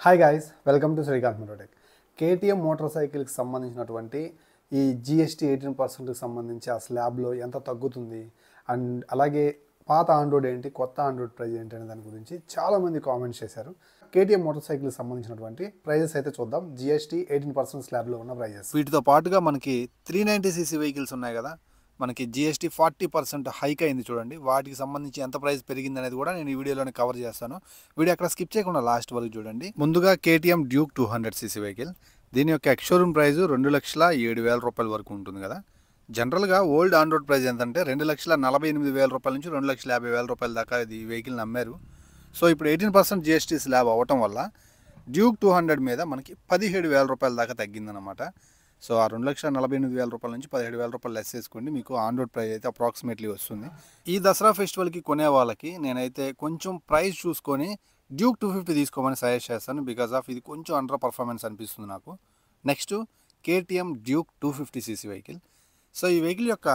Hi guys, welcome to Srikanth Mototech. KTM motor సైకిల్కి సంబంధించినటువంటి ఈ జిఎస్టీ 18%కి సంబంధించి ఆ స్లాబ్లో ఎంత తగ్గుతుంది అండ్ అలాగే పాత ఆండ్రాయిడ్ ఏంటి, కొత్త ఆండ్రాయిడ్ ప్రైస్ ఏంటి అనే దాని గురించి చాలామంది కామెంట్స్ చేశారు. కేటీఎం మోటార్ సైకిల్కి సంబంధించినటువంటి ప్రైజెస్ అయితే చూద్దాం. జిఎస్టీ 18% స్లాబ్లో ఉన్న ప్రైజెస్. వీటితో పాటుగా మనకి 390cc వెహికల్స్ ఉన్నాయి కదా, మనకి జిఎస్టీ 40% హైక్ అయింది చూడండి. వాటికి సంబంధించి ఎంత ప్రైస్ పెరిగింది అనేది కూడా నేను ఈ వీడియోలోనే కవర్ చేస్తాను. వీడియో అక్కడ స్కిప్ చేయకుండా లాస్ట్ వరకు చూడండి. ముందుగా కేటీఎం డ్యూక్ 200cc వెహికల్, దీని యొక్క ఎక్స్షోరూమ్ ప్రైస్ 2,07,000 రూపాయల వరకు ఉంటుంది కదా. జనరల్గా ఓల్డ్ ఆన్ రోడ్ ప్రైస్ ఎంతంటే 2,48,000 రూపాయల నుంచి 2,50,000 రూపాయల దాకా ఇది వెహికల్ని అమ్మారు. సో ఇప్పుడు 18% జిఎస్టీ స్లాబ్ అవ్వటం వల్ల డ్యూక్ 200 మీద మనకి 17,000 రూపాయల దాకా తగ్గిందనమాట. సో ఆ 2,48,000 రూపాయల నుంచి 17,000 రూపాయలు లెస్ చేసుకోండి, మీకు ఆన్ రోడ్ ప్రైస్ అయితే అప్రాక్సిమేట్లీ వస్తుంది. ఈ దసరా ఫెస్టివల్కి కొనే వాళ్ళకి నేనైతే కొంచెం ప్రైస్ చూసుకొని డ్యూక్ 250 తీసుకోమని సజెస్ట్ చేస్తాను. బికాజ్ ఆఫ్ ఇది కొంచెం అండర్ పర్ఫార్మెన్స్ అనిపిస్తుంది నాకు. Next KTM Duke 250cc vehicle. So ఈ వెహికల్ యొక్క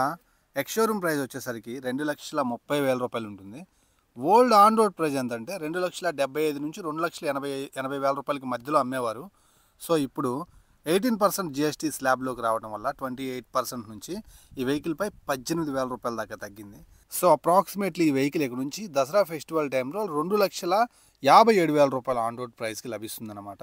ఎక్స్షోరూమ్ ప్రైస్ వచ్చేసరికి 2,30,000 రూపాయలు ఉంటుంది. ఓల్డ్ ఆన్ రోడ్ ప్రైస్ ఎంతంటే 2,75,000 నుంచి 2,80,000 రూపాయలకి మధ్యలో అమ్మేవారు. సో ఇప్పుడు 18% జిఎస్టీ స్లాబ్లోకి రావడం వల్ల 28% నుంచి ఈ వెహికల్పై 18,000 రూపాయల దాకా తగ్గింది. సో అప్రాక్సిమేట్లీ ఈ వెహికల్ ఇక్కడ నుంచి దసరా ఫెస్టివల్ టైంలో 2,57,000 రూపాయల ఆన్ రోడ్ ప్రైస్కి లభిస్తుందన్నమాట.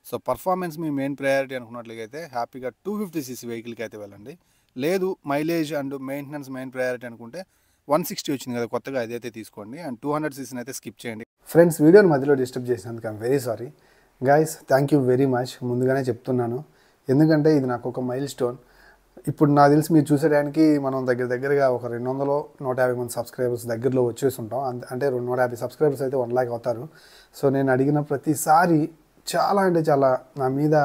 సో పర్ఫార్మెన్స్ మీ మెయిన్ ప్రయారిటీ అనుకున్నట్లయితే హ్యాపీగా 250cc వెహికల్కి అయితే వెళ్ళండి. లేదు mileage and maintenance main priority అనుకుంటే 160 వచ్చింది కదా కొత్తగా, అదైతే తీసుకోండి. అండ్ 200cc అయితే స్కిప్ చేయండి. ఫ్రెండ్స్, వీడియోని మధ్యలో డిస్టర్బ్ చేసినందుకు I'm very sorry guys. Thank you very much. ముందుగానే చెప్తున్నాను, ఎందుకంటే ఇది నాకు ఒక మైల్ స్టోన్. ఇప్పుడు నాకు తెలిసి మీరు చూసేటానికి మనం దగ్గరగా ఒక 200-150 మంది సబ్స్క్రైబర్స్ దగ్గరలో వచ్చేసి ఉంటాం. అంటే 150 సబ్స్క్రైబర్స్ అయితే 1 lakh అవుతారు. సో నేను అడిగిన ప్రతిసారి చాలా నా మీద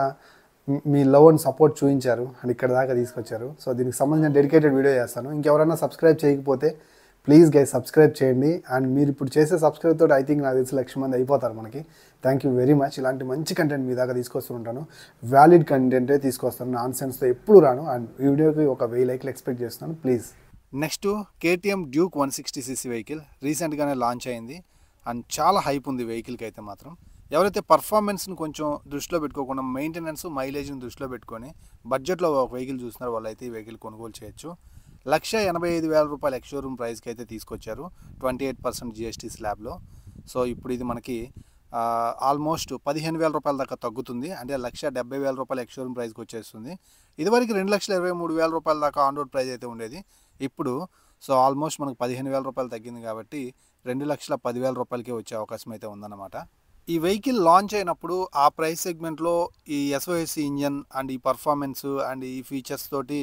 మీ లవ్ అండ్ సపోర్ట్ చూపించారు అండ్ ఇక్కడ దాకా తీసుకొచ్చారు. సో దీనికి సంబంధించిన డెడికేటెడ్ వీడియో చేస్తాను. ఇంకెవరైనా సబ్స్క్రైబ్ చేయకపోతే ప్లీజ్ గైస్ సబ్స్క్రైబ్ చేయండి. అండ్ మీరు ఇప్పుడు చేసే సబ్స్క్రైబ్ తోటి ఐ థింక్ నాకు తెలిసి 1,00,000 మంది అయిపోతారు మనకి. Thank you very much. ఇలాంటి మంచి కంటెంట్ మీ దాకా తీసుకొస్తూ ఉంటాను, వ్యాలిడ్ కంటెంటే తీసుకొస్తాను, నాన్ సెన్స్తో ఎప్పుడు రాను. అండ్ ఈ వీడియోకి ఒక 1000 లైక్లు ఎక్స్పెక్ట్ చేస్తున్నాను please. Next KTM Duke 160cc vehicle రీసెంట్గానే లాంచ్ అయింది అండ్ చాలా హైప్ ఉంది వెహికల్కి అయితే మాత్రం. ఎవరైతే పర్ఫార్మెన్స్ని కొంచెం దృష్టిలో పెట్టుకోకుండా మెయింటెనెన్స్ మైలేజ్ని దృష్టిలో పెట్టుకొని బడ్జెట్లో ఒక వెహికల్ చూస్తున్నారో వాళ్ళైతే ఈ వెహికల్ కొనుగోలు చేయొచ్చు. 1,85,000 రూపాయల ఎక్స్షోరూమ్ ప్రైస్కి అయితే తీసుకొచ్చారు 28% జిఎస్టీ స్లాబ్లో. సో ఇప్పుడు ఇది మనకి ఆల్మోస్ట్ 15,000 రూపాయల దాకా తగ్గుతుంది. అంటే 1,70,000 రూపాయల ఎక్స్షోరూమ్ ప్రైస్కి వచ్చేస్తుంది. ఇదివరకు 2,23,000 రూపాయల దాకా ఆన్ రోడ్ ప్రైస్ అయితే ఉండేది. ఇప్పుడు సో ఆల్మోస్ట్ మనకు 15,000 రూపాయలు తగ్గింది కాబట్టి 2,10,000 రూపాయలకే వచ్చే అవకాశం అయితే ఉందన్నమాట. ఈ వెహికల్ లాంచ్ అయినప్పుడు ఆ ప్రైస్ సెగ్మెంట్లో ఈ ఎస్ఓఎస్సి ఇంజన్ అండ్ ఈ పర్ఫార్మెన్స్ అండ్ ఈ ఫీచర్స్ తోటి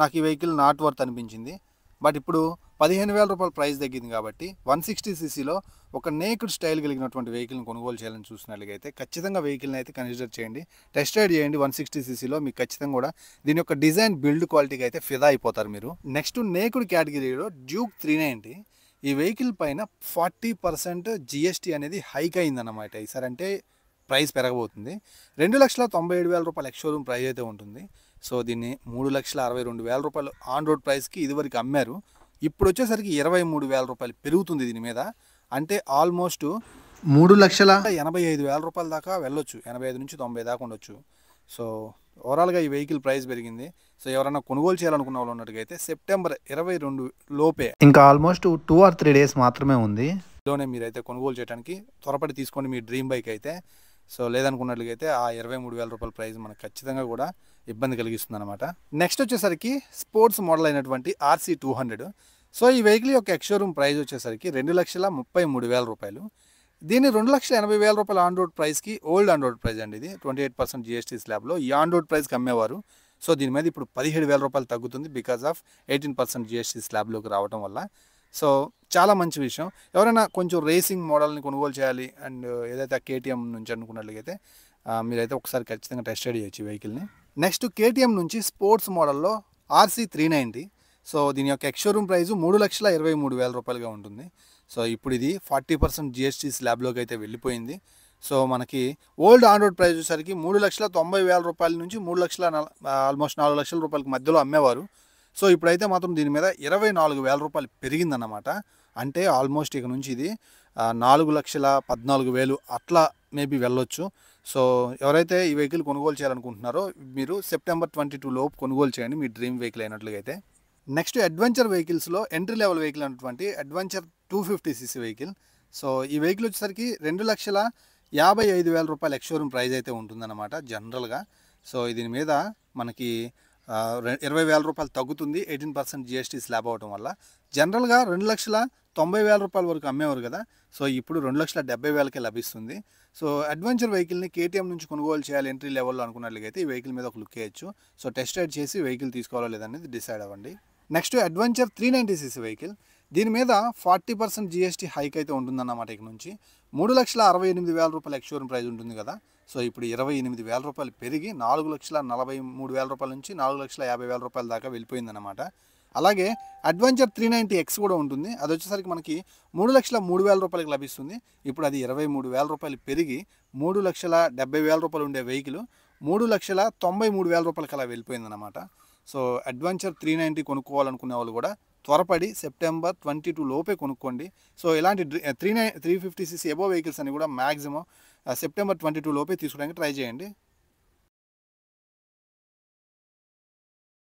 నాకు ఈ వెహికల్ నాట్ వర్త్ అనిపించింది. బట్ ఇప్పుడు 15,000 రూపాయల ప్రైస్ తగ్గింది కాబట్టి 160ccలో ఒక నేక్డ్ స్టైల్ కలిగినటువంటి వెహికల్ని కొనుగోలు చేయాలని చూసినట్లయితే ఖచ్చితంగా వెహికల్ని అయితే కన్సిడర్ చేయండి, టెస్ట్ రైడ్ చేయండి. 160ccలో మీకు ఖచ్చితంగా కూడా దీని యొక్క డిజైన్ బిల్డ్ క్వాలిటీకి అయితే ఫిదా అయిపోతారు మీరు. నెక్స్ట్ నేక్డ్ కేటగిరీలో డ్యూక్ 390 ఈ వెహికల్ పైన 40% జిఎస్టీ అనేది హైక్ అయిందన్నమాట. ఈసారి అంటే ప్రైస్ పెరగబోతుంది. 2,97,000 రూపాయల ఎక్స్షోరూమ్ ప్రైస్ అయితే ఉంటుంది. సో దీన్ని 3,62,000 రూపాయలు ఆన్ రోడ్ ప్రైస్కి ఇదివరకు అమ్మారు. ఇప్పుడు వచ్చేసరికి 23,000 రూపాయలు పెరుగుతుంది దీని మీద. అంటే ఆల్మోస్ట్ 3,85,000 రూపాయల దాకా వెళ్ళొచ్చు, 85 నుంచి 90 దాకా ఉండొచ్చు. సో ఓవరాల్గా ఈ వెహికల్ ప్రైస్ పెరిగింది. సో ఎవరైనా కొనుగోలు చేయాలనుకున్న వాళ్ళు ఉన్నట్టుగైతే సెప్టెంబర్ 22 లోపే, ఇంకా ఆల్మోస్ట్ 2 or 3 days మాత్రమే ఉంది, లోనే మీరైతే కొనుగోలు చేయడానికి త్వరపడి తీసుకోండి మీ డ్రీమ్ బైక్ అయితే. సో లేదనుకున్నట్లయితే ఆ 23,000 రూపాయల ప్రైస్ మనకు ఖచ్చితంగా కూడా ఇబ్బంది కలిగిస్తుంది అనమాట. నెక్స్ట్ వచ్చేసరికి స్పోర్ట్స్ మోడల్ అయినటువంటి RC 200. సో ఈ వెహికల్ యొక్క ఎక్స్షోరూమ్ ప్రైస్ వచ్చేసరికి 2,33,000 రూపాయలు. దీన్ని 2,80,000 రూపాయల ఆన్ రోడ్ ప్రైస్కి ఓల్డ్ ఆన్ రోడ్ ప్రైస్ అండి. ఇది 28% జిఎస్టీ స్లాబ్లో ఈ ఆన్ రోడ్ ప్రైస్కి అమ్మేవారు. సో దీని మీద ఇప్పుడు 17,000 రూపాయలు తగ్గుతుంది బికాజ్ ఆఫ్ 18% జిఎస్టీ స్లాబ్లోకి రావడం వల్ల. సో చాలా మంచి విషయం. ఎవరైనా కొంచెం రేసింగ్ మోడల్ని కొనుగోలు చేయాలి అండ్ ఏదైతే కేటీఎం నుంచి అనుకున్నట్లయితే మీరైతే ఒకసారి ఖచ్చితంగా టెస్ట్ రైడ్ చేయొచ్చు వెహికల్ని. నెక్స్ట్ కేటీఎం నుంచి స్పోర్ట్స్ మోడల్లో RC 390. సో దీని యొక్క ఎక్స్షోరూమ్ ప్రైస్ 3,23,000 రూపాయలుగా ఉంటుంది. సో ఇప్పుడు ఇది 40% జిఎస్టీ స్లాబ్లోకి అయితే వెళ్ళిపోయింది. సో మనకి ఓల్డ్ ఆన్ రోడ్ ప్రైస్ వచ్చేసరికి 3,90,000 రూపాయల నుంచి ఆల్మోస్ట్ 4,00,000 రూపాయలకి మధ్యలో అమ్మేవారు. సో ఇప్పుడైతే మాత్రం దీని మీద 24,000 రూపాయలు పెరిగిందన్నమాట. అంటే ఆల్మోస్ట్ ఇక నుంచి ఇది 4,14,000 అట్లా మేబీ వెళ్ళొచ్చు. సో ఎవరైతే ఈ వెహికల్ కొనుగోలు చేయాలనుకుంటున్నారో మీరు సెప్టెంబర్ 22 లోపు కొనుగోలు చేయండి మీ డ్రీమ్ వెహికల్ అయినట్లుగైతే. నెక్స్ట్ అడ్వెంచర్ వెహికల్స్లో ఎంట్రీ లెవెల్ వెహికల్ అన్నటువంటి అడ్వెంచర్ 250cc వెహికల్. సో ఈ వెహికల్ వచ్చేసరికి 2,55,000 రూపాయలు ఎక్స్-షోరూమ్ ప్రైస్ అయితే ఉంటుందన్నమాట జనరల్గా. సో దీని మీద మనకి 20,000 రూపాయలు తగ్గుతుంది 18% GST స్లాబ్ అవ్వడం వల్ల. జనరల్గా 2,90,000 రూపాయల వరకు అమ్మేవారు కదా, సో ఇప్పుడు 2,70,000కే లభిస్తుంది. సో అడ్వెంచర్ వెహికల్ని KTM నుంచి కొనుగోలు చేయాలి ఎంట్రీ లెవెల్లో అనుకున్నట్లయితే ఈ వెహికల్ మీద ఒక లుక్ వేయచ్చు. సో టెస్ట్ రైడ్ చేసి వెహికల్ తీసుకోవాలో లేదనేది డిసైడ్ అవ్వండి. Next adventure 390cc vehicle. దీని మీద 40% GST హైక్ అయితే ఉంటుందన్నమాట. ఇక నుంచి 3,68,000 రూపాయల ఎక్స్-షోరూమ్ ప్రైస్ ఉంటుంది కదా, సో ఇప్పుడు 28,000 రూపాయలు పెరిగి 4,43,000 రూపాయల నుంచి 4,50,000 రూపాయల దాకా వెళ్ళిపోయిందన్నమాట. అలాగే అడ్వెంచర్ 390X కూడా ఉంటుంది. అది వచ్చేసరికి మనకి 3,03,000 రూపాయలకి లభిస్తుంది. ఇప్పుడు అది 23,000 రూపాయలు పెరిగి 3,70,000 రూపాయలు ఉండే వెహికల్ 3,93,000 రూపాయలకి అలా వెళ్ళిపోయిందన్నమాట. సో అడ్వెంచర్ 390 కొనుక్కోవాలనుకునే వాళ్ళు కూడా త్వరపడి సెప్టెంబర్ 22 లోపే కొనుక్కోండి. సో ఇలాంటి 350cc ఎబో వెహికల్స్ అని కూడా మ్యాక్సిమం సెప్టెంబర్ 22 లోపే తీసుకోవడానికి ట్రై చేయండి.